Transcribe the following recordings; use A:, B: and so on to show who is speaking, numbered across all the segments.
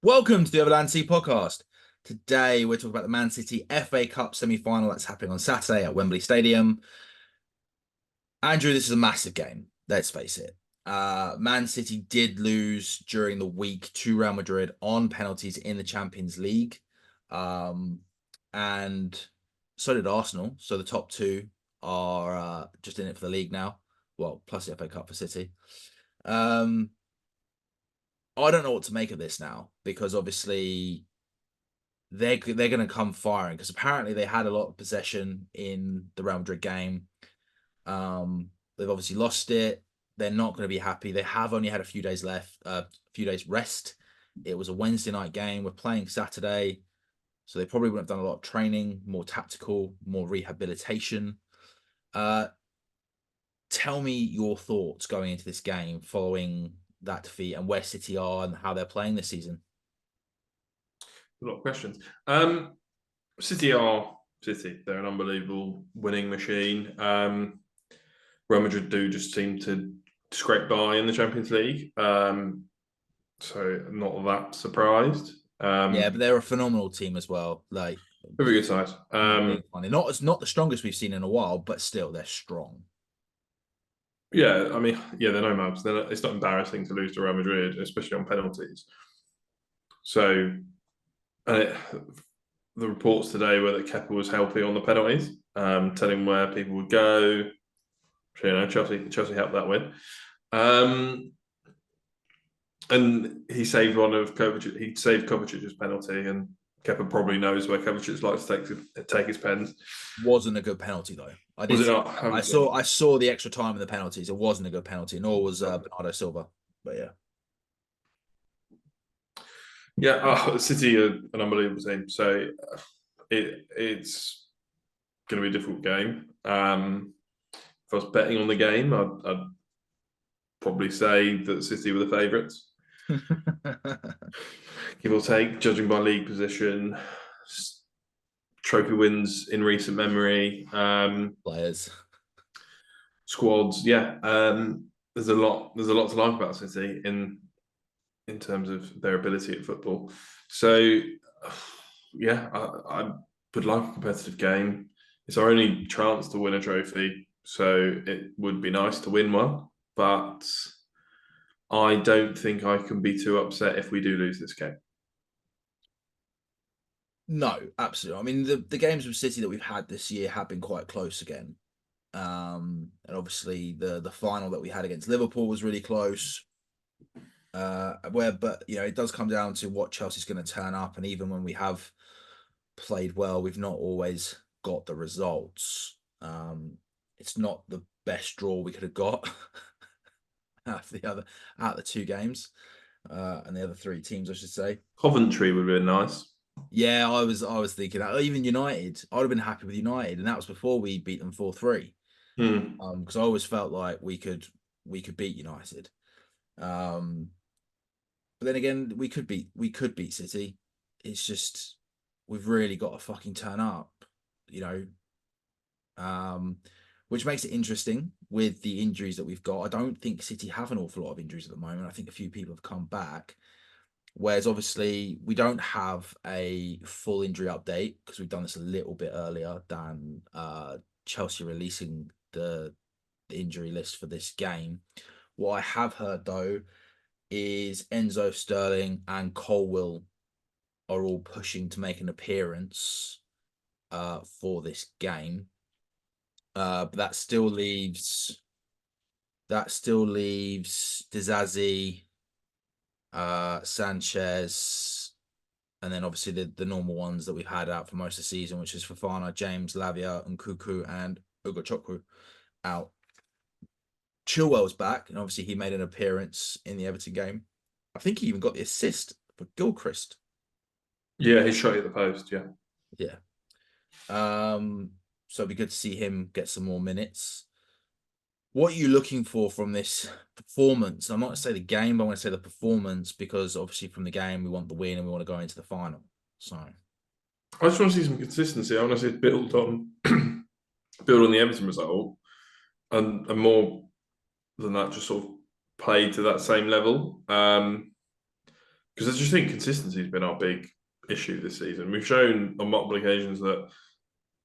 A: Welcome to the Overland Sea podcast. Today we're talking about the Man City FA Cup semi-final that's happening on Saturday at Wembley Stadium. Andrew, this is a massive game. Let's face it. Man City did lose during the week to Real Madrid on penalties in the Champions League. And so did Arsenal. So the top two are just in it for the league now. Well, plus the FA Cup for City. I don't know what to make of this now because obviously they're going to come firing because apparently they had a lot of possession in the Real Madrid game. They've obviously lost it. They're not going to be happy. They have only had a few days left, a few days rest. It was a Wednesday night game. We're playing Saturday, so they probably wouldn't have done a lot of training, more tactical, more rehabilitation. Tell me your thoughts going into this game following that defeat and where City are and how they're playing this season.
B: A lot of questions. City are City. They're an unbelievable winning machine. Real Madrid do just seem to scrape by in the Champions League. So not that surprised.
A: Yeah, but they're a phenomenal team as well. Like
B: Very good side.
A: not being funny, not the strongest we've seen in a while, but still they're strong.
B: Yeah, I mean, yeah, they're no mobs. It's not embarrassing to lose to Real Madrid, especially on penalties. So, the reports today were that Kepa was healthy on the penalties, telling where people would go. You know, Chelsea helped that win. And he saved one of Kovacic. He saved Kovacic's penalty, and Kepa probably knows where Kovacic likes to take his pens.
A: Wasn't a good penalty though. I did.
B: Was it not?
A: I saw the extra time in the penalties. It wasn't a good penalty, nor was Bernardo Silva. But yeah,
B: Yeah. City are an unbelievable team. So it's going to be a difficult game. If I was betting on the game, I'd probably say that City were the favourites. Give or take, judging by league position, trophy wins in recent memory,
A: players.
B: squads. Yeah, there's a lot. There's a lot to like about City in terms of their ability at football. So, yeah, I would like a competitive game. It's our only chance to win a trophy, so it would be nice to win one. But I don't think I can be too upset if we do lose this game.
A: No, absolutely. I mean, the games with City that we've had this year have been quite close again. And obviously the final that we had against Liverpool was really close. But it does come down to what Chelsea's going to turn up, and even when we have played well, we've not always got the results. It's not the best draw we could have got out of the two games, and the other three teams, I should say.
B: Coventry would have been nice.
A: Yeah, I was thinking that. Even United, I'd have been happy with United, and that was before we beat them 4-3. Because I always felt like we could beat United. But then again, we could beat City. It's just we've really got to fucking turn up, you know. Which makes it interesting with the injuries that we've got. I don't think City have an awful lot of injuries at the moment. I think a few people have come back. Whereas obviously we don't have a full injury update because we've done this a little bit earlier than Chelsea releasing the injury list for this game. What I have heard though is Enzo Sterling and Colwill are all pushing to make an appearance for this game. But that still leaves Dizazi, Sanchez, and then obviously the normal ones that we've had out for most of the season, which is Fofana, James, Lavia, and Kuku and Ugochukwu out. Chilwell's back, and obviously he made an appearance in the Everton game. I think he even got the assist for Gilchrist.
B: Yeah, he shot at the post. Yeah.
A: Yeah. So it'd be good to see him get some more minutes. What are you looking for from this performance? I'm not going to say the game, but I want to say the performance because obviously from the game we want the win and we want to go into the final. So
B: I just want to see some consistency. I want to see it build on build on the Everton result, and more than that, just sort of play to that same level. because I just think consistency has been our big issue this season. We've shown on multiple occasions that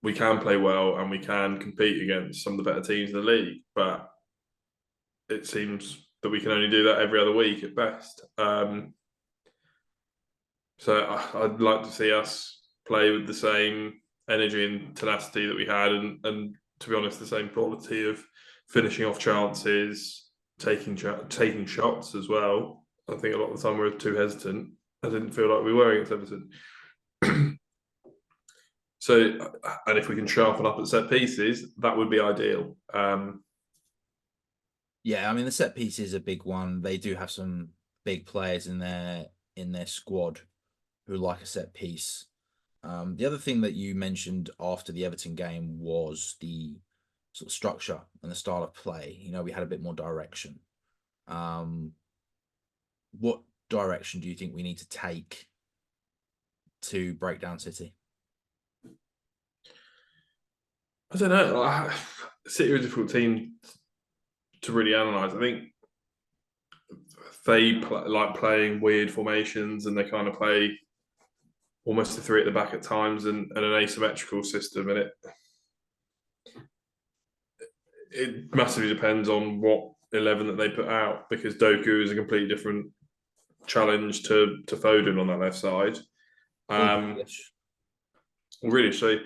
B: we can play well and we can compete against some of the better teams in the league, but it seems that we can only do that every other week at best. So I'd like to see us play with the same energy and tenacity that we had, and to be honest, the same quality of finishing off chances, taking shots as well. I think a lot of the time we were too hesitant. I didn't feel like we were against Everton. So, and if we can sharpen up at set pieces, that would be ideal.
A: Yeah, I mean the set piece is a big one. They do have some big players in their squad who like a set piece. The other thing that you mentioned after the Everton game was the sort of structure and the style of play. You know, we had a bit more direction. Um, what direction do you think we need to take to break down City?
B: I don't know. City are a difficult team to really analyse. I think they like playing weird formations, and they kind of play almost a three at the back at times, and an asymmetrical system. And it massively depends on what 11 that they put out, because Doku is a completely different challenge to Foden on that left side.
A: Or
B: Um, really, so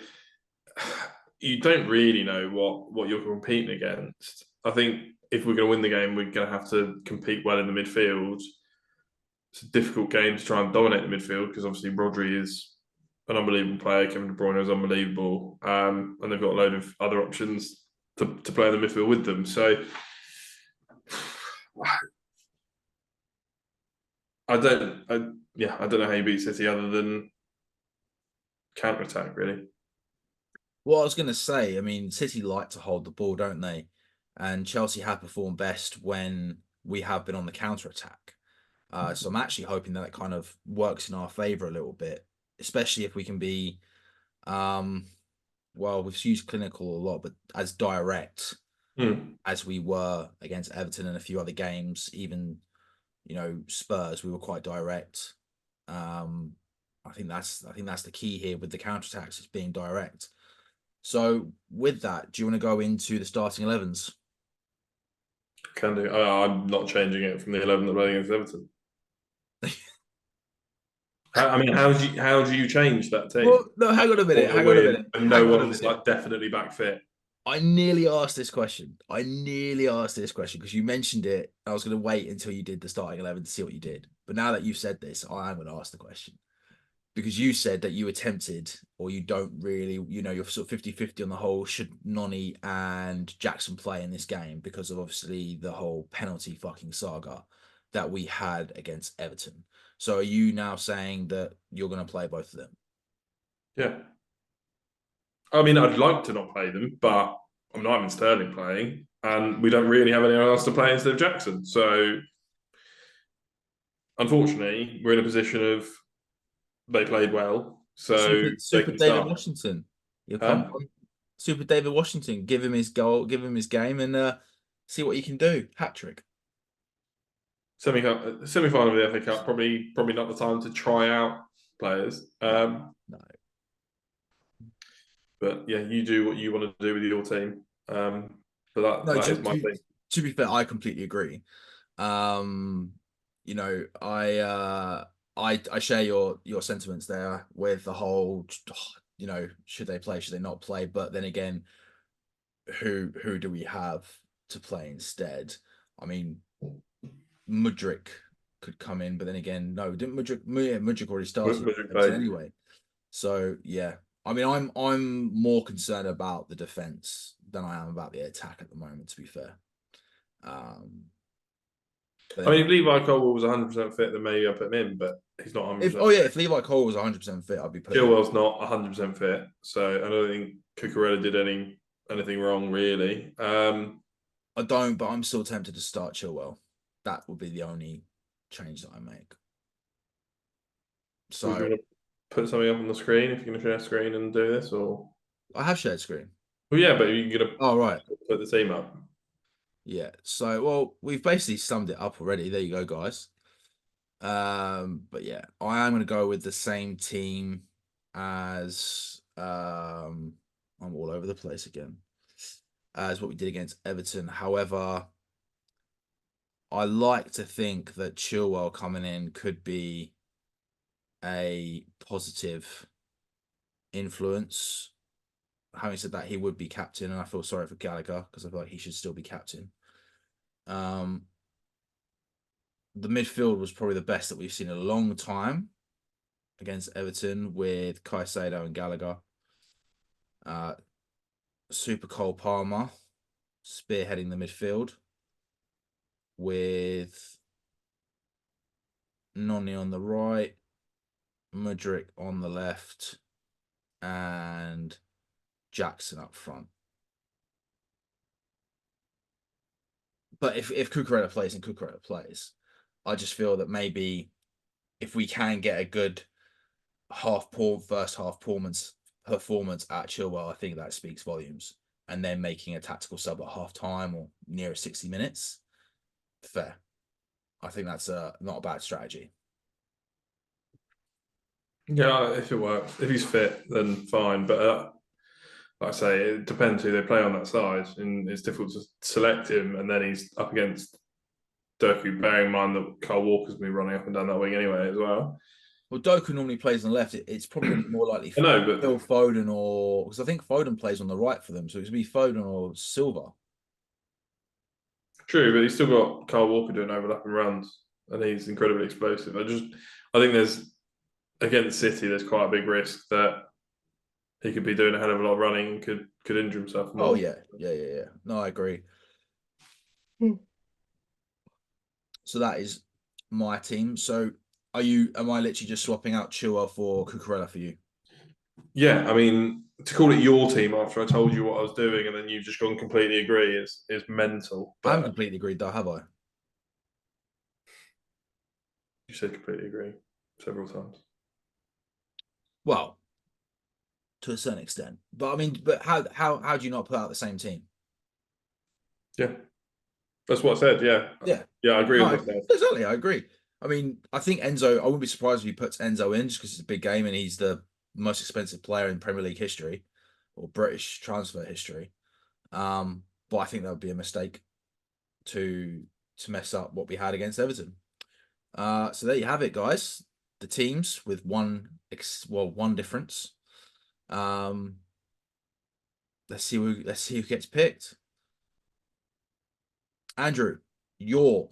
B: you don't really know what you're competing against. I think if we're going to win the game, we're going to have to compete well in the midfield. It's a difficult game to try and dominate the midfield, because obviously Rodri is an unbelievable player. Kevin De Bruyne is unbelievable, and they've got a load of other options to play in the midfield with them. So I don't know how you beat City other than counter attack, really.
A: Well, I was going to say, I mean, City like to hold the ball, don't they? And Chelsea have performed best when we have been on the counter attack. So I'm actually hoping that it kind of works in our favour a little bit, especially if we can be, um, well, we've used clinical a lot, but as direct as we were against Everton and a few other games, even Spurs, we were quite direct. I think that's the key here with the counter attacks, is being direct. So with that, do you want to go into the starting 11s?
B: Can do. I'm not changing it from the 11 that played against Everton. I mean, how do you change that
A: Well,
B: team?
A: no, hang on a minute.
B: Or
A: Hang on a minute.
B: when no
A: Hang on a
B: one's
A: minute.
B: like definitely back fit.
A: I nearly asked this question. Because you mentioned it. I was going to wait until you did the starting 11 to see what you did. But now that you've said this, I am going to ask the question. Because you said that you attempted, or you don't really, you're sort of 50-50 on the whole, should Noni and Jackson play in this game, because of obviously the whole penalty fucking saga that we had against Everton. So are you now saying that you're going to play both of them?
B: Yeah. I mean, I'd like to not play them, but I'm not having Sterling playing, and we don't really have anyone else to play instead of Jackson. So, unfortunately, we're in a position of they played well, so
A: Super,
B: they
A: super
B: can
A: David
B: start.
A: Washington. You'll come
B: Huh?
A: on. Super David Washington. Give him his goal, give him his game, and see what he can do. Hat trick.
B: Semi-final of the FA Cup, probably not the time to try out players.
A: No, no.
B: But yeah, you do what you want to do with your team. But that
A: No,
B: that is my thing.
A: to be fair, I completely agree. Um, I share your sentiments there with the whole, should they play, should they not play? But then again, who do we have to play instead? I mean, Mudryk could come in, but then again, no, didn't Mudryk? Yeah, Mudryk already started
B: With
A: Everton
B: play.
A: anyway. So yeah, I mean, I'm more concerned about the defense than I am about the attack at the moment. To be fair, um, but
B: I
A: then
B: mean,
A: again,
B: if Levi Colwell was 100% fit, then maybe I put him in, but he's not
A: if
B: 100%
A: oh yeah,
B: fit.
A: if Levi Cole was 100% fit, I'd be putting him.
B: Chilwell's not 100% fit, so I don't think Cucurella did anything wrong really.
A: I don't, but I'm still tempted to start Chilwell. That would be the only change that I make.
B: Would you
A: So
B: want to put something up on the screen if you're going to share screen and do this, or?
A: I have shared screen.
B: Well, yeah, but you're going to
A: Oh right,
B: put the team up.
A: yeah. So well, we've basically summed it up already. There you go, guys. But yeah, I am going to go with the same team as I'm all over the place again, as what we did against Everton. However, I like to think that Chilwell coming in could be a positive influence. Having said that, he would be captain, and I feel sorry for Gallagher because I feel like he should still be captain. Um, the midfield was probably the best that we've seen in a long time against Everton with Caicedo and Gallagher. Super Cole Palmer spearheading the midfield with Noni on the right, Mudryk on the left, and Jackson up front. But if Cucurella plays and Cucurella plays, I just feel that maybe if we can get a good first half performance at Chilwell, I think that speaks volumes. And then making a tactical sub at half time or near 60 minutes, fair. I think that's not a bad strategy.
B: Yeah, if it works, if he's fit, then fine. But like I say, it depends who they play on that side, and it's difficult to select him. And then he's up against Doku, bearing in mind that Carl Walker's going to be running up and down that wing anyway as well.
A: Well, Doku normally plays on the left. It's probably going to be more likely
B: I know, but
A: Phil Foden or because I think Foden plays on the right for them, so it's going to be Foden or Silva.
B: true, but he's still got Carl Walker doing overlapping runs, and he's incredibly explosive. I think there's against City, there's quite a big risk that he could be doing a hell of a lot of running and could injure himself more.
A: Oh yeah. No, I agree. So that is my team. So am I literally just swapping out Chua for Cucurella for you?
B: Yeah, I mean, to call it your team after I told you what I was doing and then you've just gone completely agree is mental.
A: I haven't
B: But
A: completely agreed though, have I?
B: you said completely agree several times.
A: Well, to a certain extent. But I mean, but how do you not put out the same team?
B: Yeah, that's what I said. Yeah,
A: Yeah.
B: yeah, I agree
A: No,
B: with myself.
A: exactly. I agree. I mean, I think Enzo, I wouldn't be surprised if he puts Enzo in just because it's a big game and he's the most expensive player in Premier League history or British transfer history. But I think that would be a mistake to mess up what we had against Everton. So there you have it, guys. The teams with one difference. Um, let's see who gets picked. Andrew, your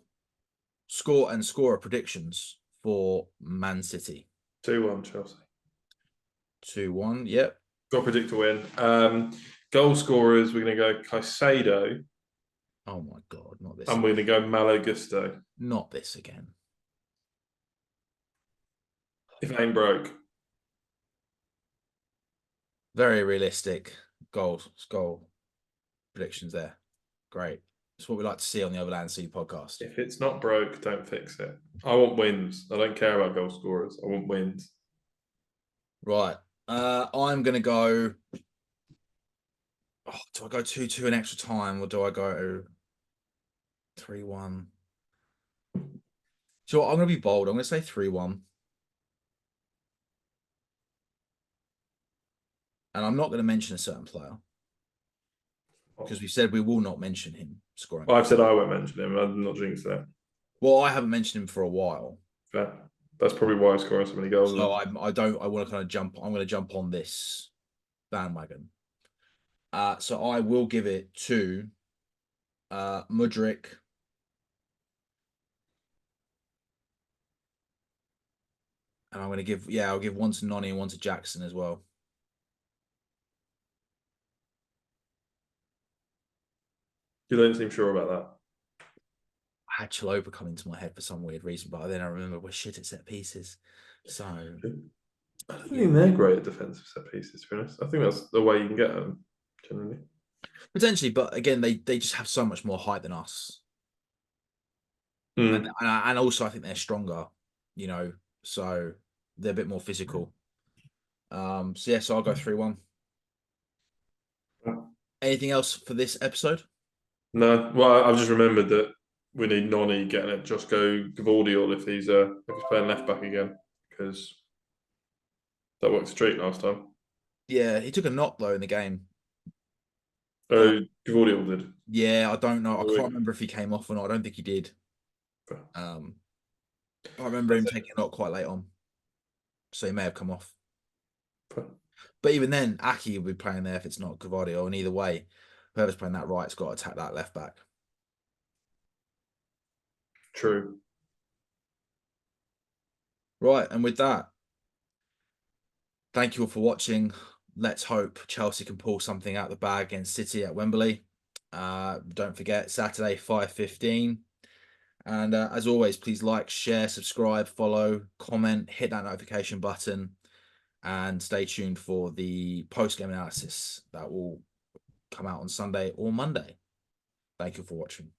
A: score and scorer predictions for Man City.
B: 2-1 Chelsea.
A: 2-1. Yep.
B: Got to predict a win. Goal scorers, we're going to go Caicedo.
A: Oh my God, not this.
B: And we're going to go Malo Gusto.
A: Not this again.
B: If it ain't broke.
A: Very realistic goal predictions there. Great. That's what we like to see on the Overland Sea podcast.
B: If it's not broke, don't fix it. I want wins. I don't care about goal scorers. I want wins.
A: Right. I'm going to go. Oh, do I go 2-2 in extra time or do I go 3-1? So I'm going to be bold. I'm going to say 3-1. And I'm not going to mention a certain player because we said we will not mention him scoring.
B: Well, I've said I won't mention him. I'm not jinxing that.
A: Well, I haven't mentioned him for a while.
B: Fair. That's probably why I'm scoring so many goals.
A: So I want to kind of jump. I'm going to jump on this bandwagon. So I will give it to Mudryk. And I'm going to I'll give one to Noni and one to Jackson as well.
B: You don't seem sure about that.
A: I had Chalobah come into my head for some weird reason, but then I remember we're shit at set pieces. So
B: I don't think they're great at defensive set pieces, to be honest. I think that's the way you can get them, generally.
A: potentially, but again, they just have so much more height than us. And also I think they're stronger, so they're a bit more physical. So I'll go 3-1. Anything else for this episode?
B: No, well, I've just remembered that we need Noni getting it. Just go Gavardiol if he's playing left back again, because that worked a treat last time.
A: Yeah, he took a knock though in the game.
B: Oh, Gavardiol did.
A: Yeah, I don't know. I can't
B: Really?
A: remember if he came off or not. I don't think he did.
B: Fair.
A: I remember him taking a knock quite late on, so he may have come off.
B: Fair.
A: But even then, Aki will be playing there if it's not Gavardio. And either way, whoever's playing that right's got to attack that left back.
B: True.
A: Right, and with that, thank you all for watching. Let's hope Chelsea can pull something out the bag against City at Wembley. Don't forget, Saturday, 5:15. And as always, please like, share, subscribe, follow, comment, hit that notification button, and stay tuned for the post-game analysis that will come out on Sunday or Monday. Thank you for watching.